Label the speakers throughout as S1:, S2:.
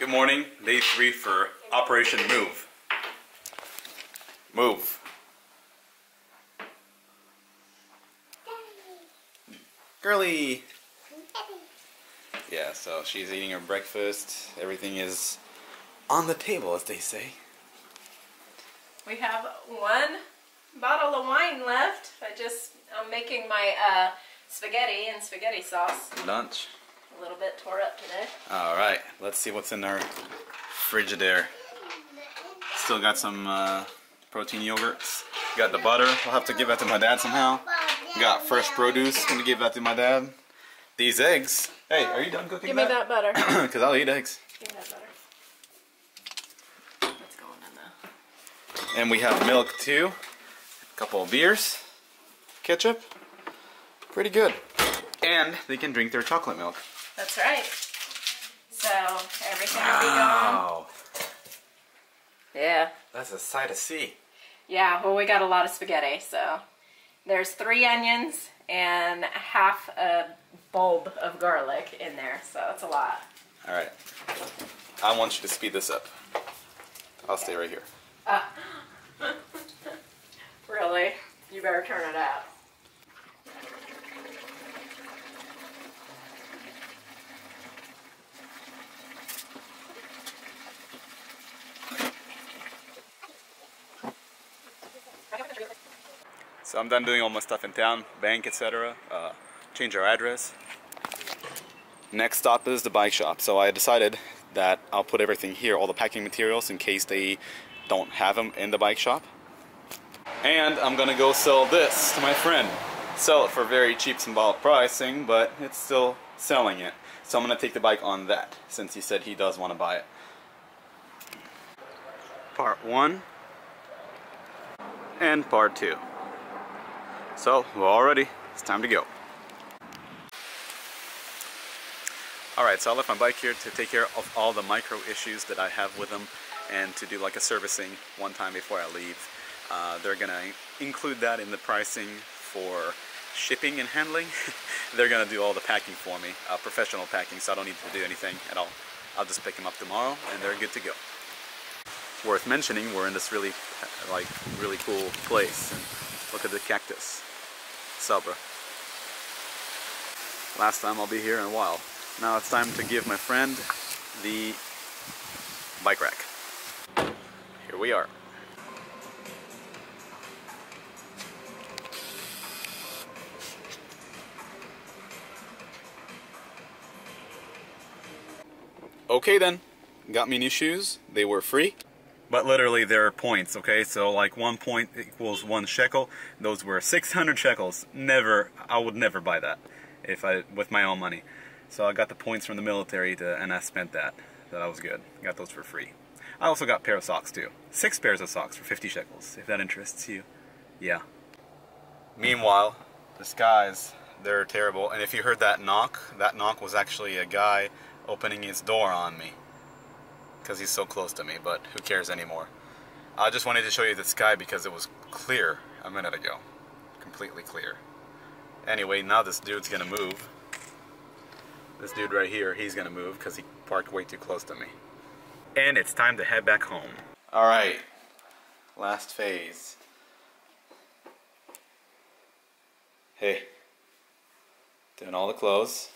S1: Good morning, day 3 for Operation Move. Move. Girly! Yeah, so she's eating her breakfast. Everything is on the table, as they say.
S2: We have one bottle of wine left. I'm making my spaghetti and spaghetti sauce.
S1: Lunch.
S2: A little bit tore up today.
S1: Alright, let's see what's in our Frigidaire. Still got some protein yogurts. Got the butter. I'll have to give that to my dad somehow. Got fresh produce. Gonna give that to my dad. These eggs. Hey, are you done cooking?
S2: Give me that butter.
S1: Because I'll eat eggs.
S2: Give me that butter. What's going on now?
S1: And we have milk too. A couple of beers. Ketchup. Pretty good. And they can drink their chocolate milk.
S2: That's right. So everything will be gone. Yeah.
S1: That's a sight to see.
S2: Yeah, well, we got a lot of spaghetti, so there's 3 onions and half a bulb of garlic in there, so it's a lot.
S1: Alright. I want you to speed this up. I'll stay right here.
S2: Really? You better turn it out.
S1: So I'm done doing all my stuff in town, bank, etc. Change our address. Next stop is the bike shop. So I decided that I'll put everything here, all the packing materials, in case they don't have them in the bike shop. And I'm gonna go sell this to my friend. Sell it for very cheap symbolic pricing, but it's still selling it. So I'm gonna take the bike on that, since he said he does want to buy it. Part 1 and part 2. So, we're all ready. It's time to go. Alright, so I left my bike here to take care of all the micro issues that I have with them and to do like a servicing one time before I leave. They're going to include that in the pricing for shipping and handling. They're going to do all the packing for me, professional packing, so I don't need to do anything at all. I'll just pick them up tomorrow and they're good to go. Worth mentioning, we're in this really cool place. And look at the cactus. Sabra. Last time I'll be here in a while. Now it's time to give my friend the bike rack. Here we are. Okay then, got me new shoes. They were free. But literally they're points, okay? So like 1 point equals 1 shekel. Those were 600 shekels. Never, I would never buy that with my own money. So I got the points from the military and I spent that. So that was good. Got those for free. I also got a pair of socks too. 6 pairs of socks for 50 shekels, if that interests you. Yeah. Meanwhile, the skies, they're terrible. And if you heard that knock was actually a guy opening his door on me. Because he's so close to me, but who cares anymore. I just wanted to show you the sky because it was clear a minute ago. Completely clear. Anyway, now this dude's gonna move. This dude right here, he's gonna move because he parked way too close to me. And it's time to head back home. Alright, last phase. Hey, doing all the clothes.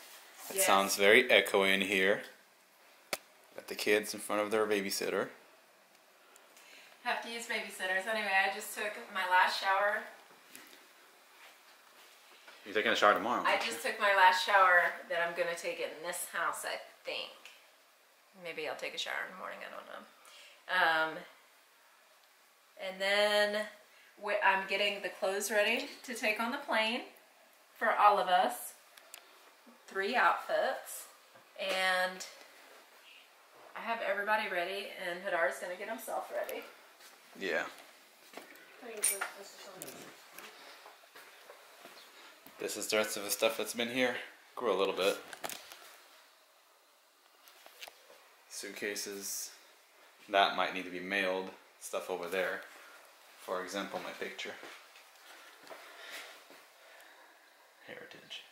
S1: It sounds very echoey in here. Got the kids in front of their babysitter.
S2: Have to use babysitters. Anyway, I just took my last shower.
S1: You're taking a shower tomorrow.
S2: I just took my last shower that I'm going to take in this house, I think. Maybe I'll take a shower in the morning, I don't know. And then I'm getting the clothes ready to take on the plane for all of us. 3 outfits. And I have everybody ready, and Hadar's going to get himself ready.
S1: Yeah. This is the rest of the stuff that's been here. Grew a little bit. Suitcases. That might need to be mailed. Stuff over there. For example, my picture. Heritage.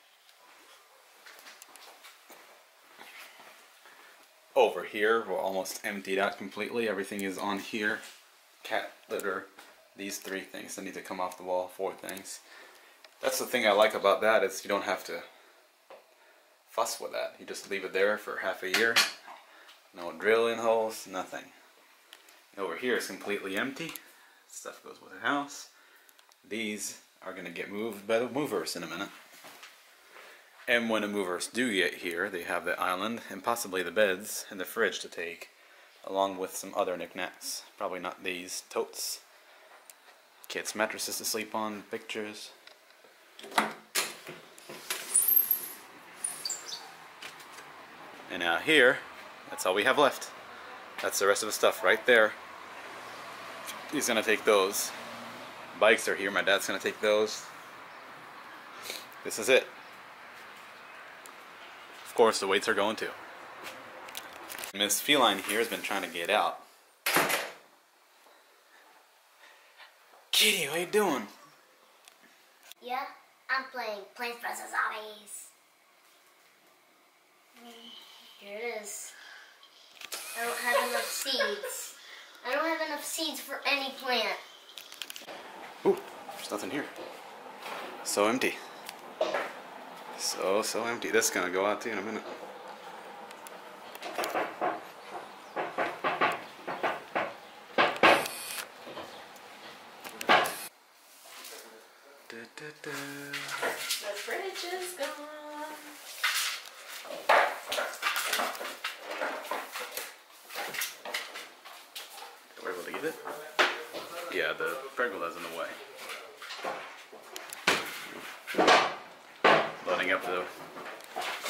S1: Oh, over here we're almost emptied out completely. Everything is on here. Cat litter, these 3 things that need to come off the wall, 4 things. That's the thing I like about that, is you don't have to fuss with that. You just leave it there for half a year. No drilling holes, nothing. Over here is completely empty. Stuff goes with the house. These are going to get moved by the movers in a minute. And when the movers do get here, they have the island and possibly the beds and the fridge to take, along with some other knickknacks. Probably not these totes. Kids' mattresses to sleep on, pictures. And out here, that's all we have left. That's the rest of the stuff right there. He's gonna take those. Bikes are here, my dad's gonna take those. This is it. Of course, the weights are going too. Miss Feline here has been trying to get out. Kitty, what are you doing?
S3: Yeah, I'm playing Plants vs. Zombies. Here it is. I don't have enough seeds. I don't have enough seeds for any plant.
S1: Ooh, there's nothing here. So empty. So empty. This is gonna go out too in a minute.
S2: The fridge is gone.
S1: We're able to get it? Yeah, the pergola's in the way. Loading up the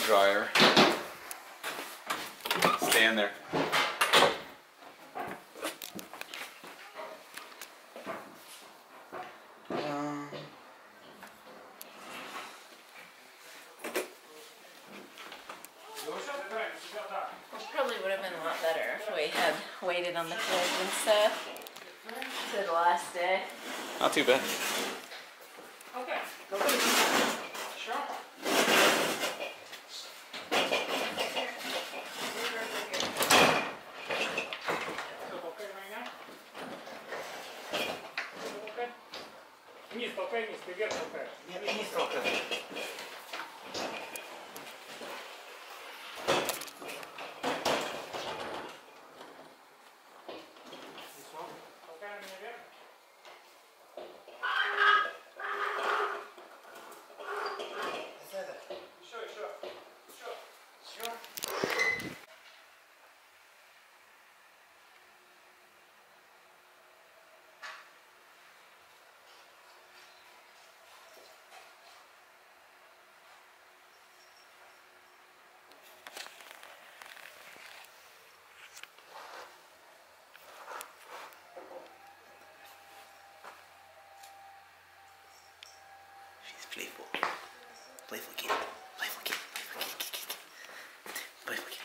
S1: dryer. Stand there.
S2: Probably would have been a lot better if we had waited on the fridge and stuff to the last day.
S1: Not too bad.
S2: Okay. Sure.
S1: Playful. Playful kid. Playful kid. Playful kid. Playful kid.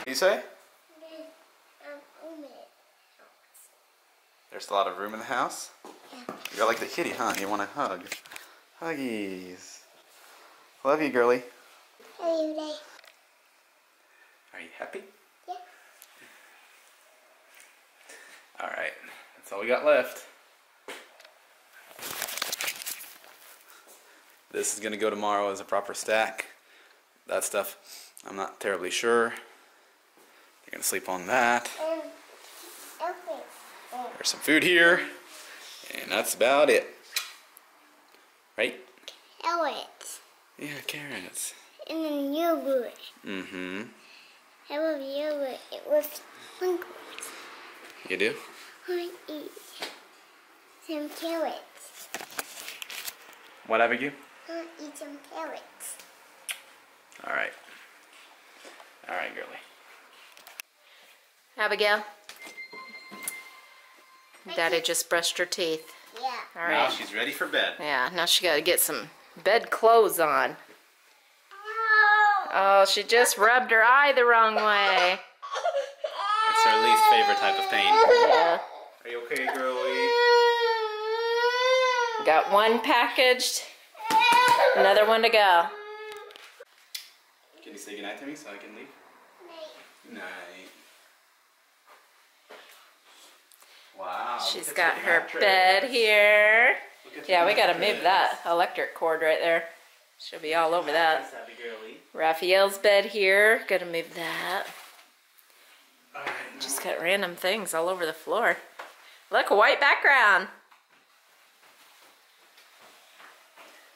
S1: You say? There's a lot of room in the house?
S3: Yeah.
S1: You're like the kitty, huh? You want a hug. Huggies. Love you, girly.
S3: Love you, Day.
S1: Are you happy?
S3: Yeah.
S1: Alright. That's all we got left. This is going to go tomorrow as a proper stack. That stuff, I'm not terribly sure. You're going to sleep on that.
S3: Okay.
S1: There's some food here. And that's about it. Right?
S3: Carrots.
S1: Yeah, carrots.
S3: And then yogurt.
S1: Mm-hmm.
S3: I love yogurt. It was sprinkles.
S1: You do?
S3: I eat some carrots.
S1: What, Abigail?
S3: I eat some carrots.
S1: Alright. Alright, girly.
S2: Abigail. Daddy just brushed her teeth.
S3: Yeah.
S2: All right.
S1: Now she's ready for bed.
S2: Yeah, now she gotta get some bed clothes on. Oh, she just rubbed her eye the wrong way.
S1: It's her least favorite type of pain.
S2: Yeah.
S1: Are you okay, girlie?
S2: Got one packaged, another one to go.
S1: Can you say goodnight to me so I can leave? Night. Wow.
S2: She's got her bed here. Yeah, we gotta move that electric cord right there. She'll be all over that. Rafael's bed here. Gotta move that. Just got random things all over the floor. Look, a white background.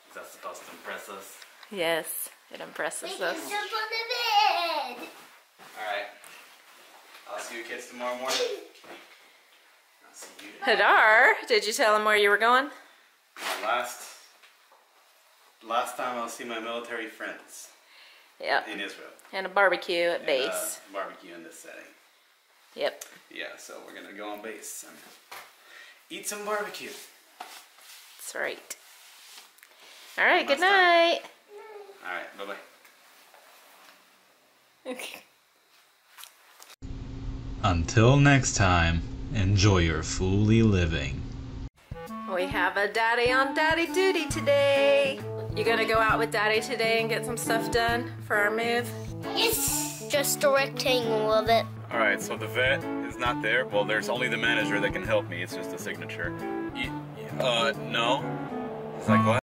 S1: Is that supposed to impress us?
S2: Yes, it impresses
S3: We can
S2: us.
S3: jump on the bed.
S1: Alright. I'll see you kids tomorrow morning. I'll see you.
S2: Hadar, did you tell him where you were going?
S1: Last time I'll see my military friends.
S2: Yep.
S1: In Israel.
S2: And a barbecue at
S1: And,
S2: base.
S1: barbecue in this setting.
S2: Yep.
S1: Yeah, so we're gonna go on base and eat some barbecue.
S2: That's right. All right, good night.
S1: Alright, bye-bye.
S2: Okay.
S4: Until next time, enjoy your Fooly living.
S2: We have a daddy on daddy duty today. You gonna go out with daddy today and get some stuff done for our move?
S3: It's just a rectangle of it.
S1: Alright, so the vet is not there. Well, there's only the manager that can help me. It's just a signature. No. He's like, what?